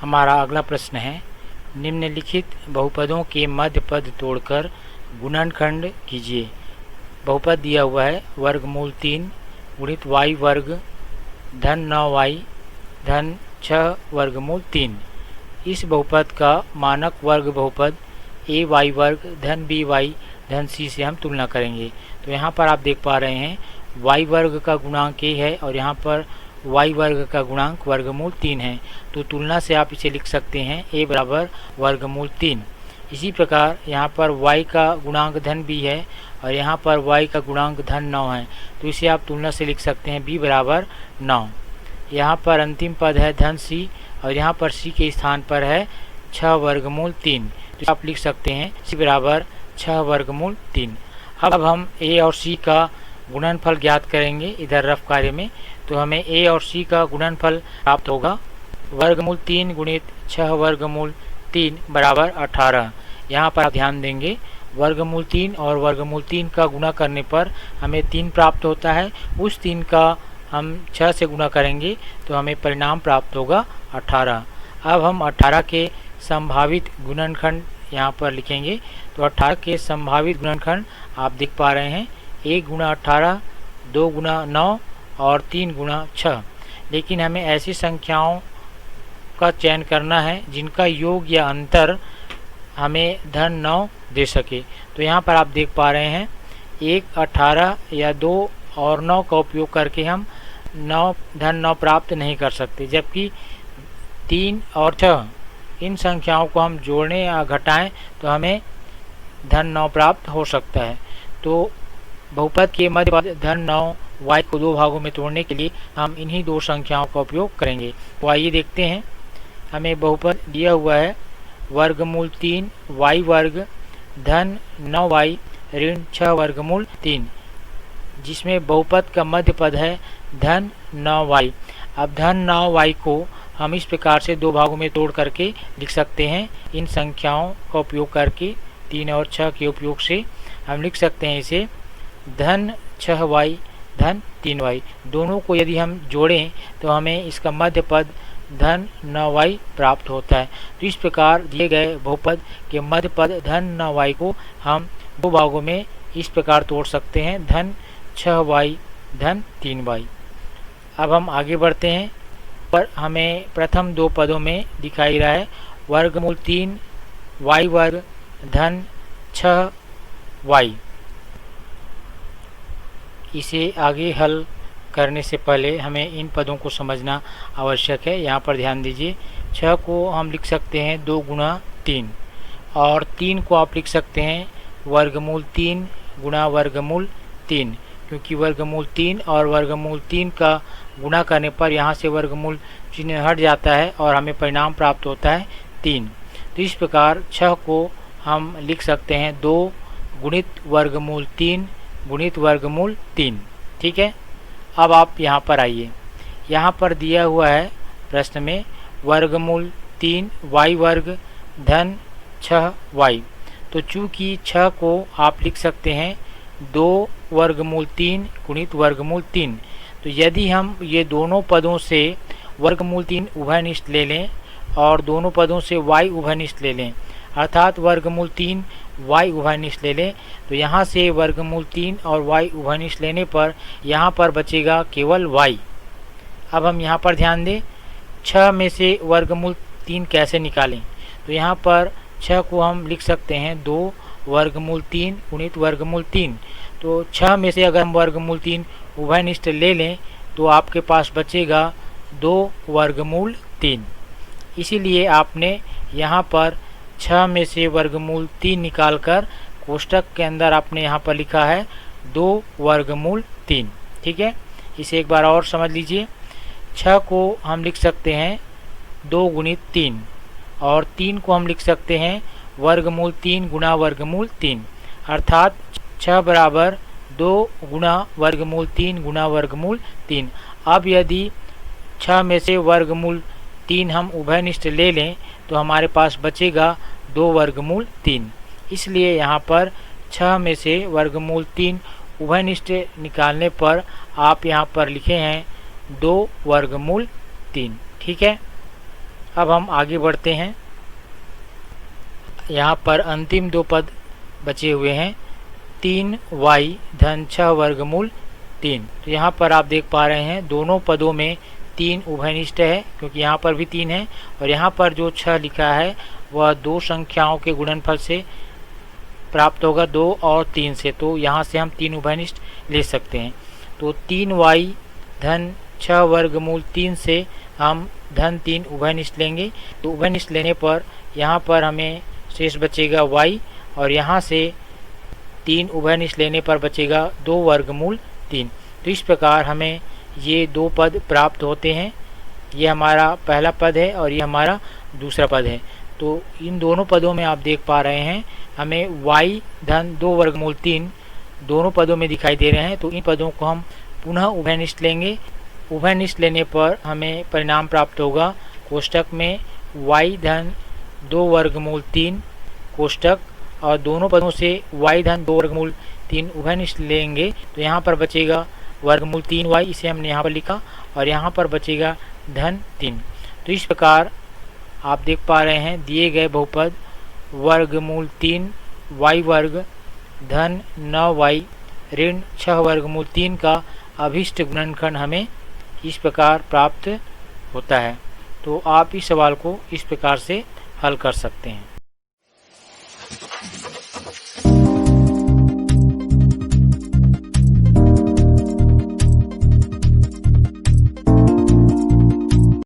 हमारा अगला प्रश्न है, निम्नलिखित बहुपदों के मध्य पद तोड़कर गुणनखंड कीजिए। बहुपद दिया हुआ है वर्गमूल 3 गुणित y वर्ग धन 9y धन 6 वर्गमूल 3। इस बहुपद का मानक वर्ग बहुपद ay वर्ग धन by धन c से हम तुलना करेंगे। तो यहाँ पर आप देख पा रहे हैं y वर्ग का गुणांक a है और यहाँ पर y वर्ग का गुणांक वर्गमूल 3 है। तो तुलना से आप इसे लिख सकते हैं a बराबर वर्गमूल 3। इसी प्रकार यहाँ पर y का गुणांक धन b है और यहाँ पर y का गुणांक धन 9 है। तो इसे आप तुलना से लिख सकते हैं b बराबर 9। यहाँ पर अंतिम पद है धन c और यहाँ पर c के स्थान पर है 6 वर्गमूल 3। तो आप लिख सकते हैं c बराबर 6 वर्गमूल 3। अब हम a और c का गुणनफल ज्ञात करेंगे इधर रफ कार्य में। तो हमें a और c का गुणनफल प्राप्त होगा वर्गमूल 3 गुणित 6 वर्गमूल 3 बराबर 18। यहाँ पर आप ध्यान देंगे वर्गमूल 3 और वर्गमूल 3 का गुणा करने पर हमें 3 प्राप्त होता है। उस 3 का हम 6 से गुणा करेंगे तो हमें परिणाम प्राप्त होगा 18। अब हम 18 के संभावित गुणनखंड यहाँ पर लिखेंगे। तो 18 के संभावित गुणनखंड आप देख पा रहे हैं 1 गुणा 18, 2 गुणा 9 और 3 गुणा 6। लेकिन हमें ऐसी संख्याओं का चयन करना है जिनका योग या अंतर हमें धन 9 दे सके। तो यहाँ पर आप देख पा रहे हैं 1, 18 या 2 और 9 का उपयोग करके हम धन 9 प्राप्त नहीं कर सकते, जबकि 3 और 6 इन संख्याओं को हम जोड़ें या घटाएं तो हमें धन 9 प्राप्त हो सकता है। तो बहुपद के मध्य पद धन 9 y को दो भागों में तोड़ने के लिए हम इन्हीं दो संख्याओं का उपयोग करेंगे। तो आइए देखते हैं। हमें बहुपद दिया हुआ है वर्गमूल 3 y वर्ग धन 9y ऋण 6 वर्गमूल 3, जिसमें बहुपद का मध्य पद है धन 9y। अब धन 9y को हम इस प्रकार से दो भागों में तोड़ करके लिख सकते हैं। इन संख्याओं का उपयोग करके 3 और 6 के उपयोग से हम लिख सकते हैं इसे धन 6y धन 3y। दोनों को यदि हम जोड़ें तो हमें इसका मध्य पद धन 9y प्राप्त होता है। तो इस प्रकार दिए गए बहुपद के मध्य पद धन 9y को हम दो भागों में इस प्रकार तोड़ सकते हैं धन 6y धन 3y। अब हम आगे बढ़ते हैं। पर हमें प्रथम दो पदों में दिखाई रहा है वर्गमूल 3 y वर्ग धन 6y। इसे आगे हल करने से पहले हमें इन पदों को समझना आवश्यक है। यहाँ पर ध्यान दीजिए 6 को हम लिख सकते हैं 2 गुणा 3 और 3 को आप लिख सकते हैं वर्गमूल 3 गुणा वर्गमूल 3, क्योंकि वर्गमूल 3 और वर्गमूल 3 का गुणा करने पर यहाँ से वर्गमूल चिन्ह हट जाता है और हमें परिणाम प्राप्त होता है 3। तो इस प्रकार 6 को हम लिख सकते हैं 2 गुणित वर्गमूल 3 गुणित वर्गमूल 3। ठीक है। अब आप यहाँ पर आइए। यहाँ पर दिया हुआ है प्रश्न में वर्गमूल 3 y वर्ग धन 6y। तो चूँकि 6 को आप लिख सकते हैं 2 वर्गमूल 3 गुणित वर्गमूल 3। तो यदि हम ये दोनों पदों से वर्गमूल 3 उभयनिष्ठ ले लें और दोनों पदों से y उभयनिष्ठ ले लें, अर्थात वर्गमूल 3 y उभयनिष्ठ ले लें, तो यहाँ से वर्गमूल 3 और y उभयनिष्ठ लेने पर यहाँ पर बचेगा केवल y। अब हम यहाँ पर ध्यान दें 6 में से वर्गमूल 3 कैसे निकालें। तो यहाँ पर 6 को हम लिख सकते हैं 2 वर्गमूल 3 गुणित वर्गमूल 3। तो 6 में से अगर हम वर्गमूल 3 उभयनिष्ठ ले लें तो आपके पास बचेगा 2 वर्गमूल 3। इसीलिए आपने यहाँ पर 6 में से वर्गमूल 3 निकालकर कोष्टक के अंदर आपने यहाँ पर लिखा है 2 वर्गमूल 3। ठीक है। इसे एक बार और समझ लीजिए। 6 को हम लिख सकते हैं 2 गुणित 3 और 3 को हम लिख सकते हैं वर्गमूल 3 गुणा वर्गमूल 3, अर्थात 6 बराबर 2 गुणा वर्गमूल 3 गुणा वर्गमूल 3। अब यदि 6 में से वर्गमूल 3 हम उभयनिष्ठ ले लें तो हमारे पास बचेगा 2 वर्गमूल 3। इसलिए यहाँ पर 6 में से वर्गमूल 3 उभयनिष्ठ निकालने पर आप यहाँ पर लिखे हैं 2 वर्गमूल 3। ठीक है। अब हम आगे बढ़ते हैं। यहाँ पर अंतिम दो पद बचे हुए हैं, 3y धन 6 वर्गमूल 3। तो यहाँ पर आप देख पा रहे हैं दोनों पदों में 3 उभयनिष्ठ है, क्योंकि यहाँ पर भी 3 है और यहाँ पर जो 6 लिखा है वह दो संख्याओं के गुणनफल से प्राप्त होगा, 2 और 3 से। तो यहाँ से हम 3 उभयनिष्ठ ले सकते हैं। तो 3y धन 6 वर्गमूल 3 से हम धन 3 उभयनिष्ठ लेंगे। तो उभयनिष्ठ लेने पर यहाँ पर हमें शेष बचेगा y और यहाँ से 3 उभयनिष्ठ लेने पर बचेगा 2 वर्गमूल 3। तो इस प्रकार हमें ये दो पद प्राप्त होते हैं। ये हमारा पहला पद है और ये हमारा दूसरा पद है। तो इन दोनों पदों में आप देख पा रहे हैं हमें y धन 2 वर्गमूल 3 दोनों पदों में दिखाई दे रहे हैं। तो इन पदों को हम पुनः उभयनिष्ठ लेंगे। उभयनिष्ठ लेने पर हमें परिणाम प्राप्त होगा कोष्टक में y धन 2 वर्गमूल 3 कोष्टक, और दोनों पदों से y धन 2 वर्गमूल 3 उभयनिष्ठ लेंगे। तो यहाँ पर बचेगा वर्गमूल 3y, इसे हमने यहाँ पर लिखा, और यहाँ पर बचेगा धन 3। तो इस प्रकार आप देख पा रहे हैं दिए गए बहुपद वर्गमूल 3 y वर्ग धन 9y ऋण 6 वर्गमूल 3 का अभिष्ट गुणनखंड हमें इस प्रकार प्राप्त होता है। तो आप इस सवाल को इस प्रकार से हल कर सकते हैं।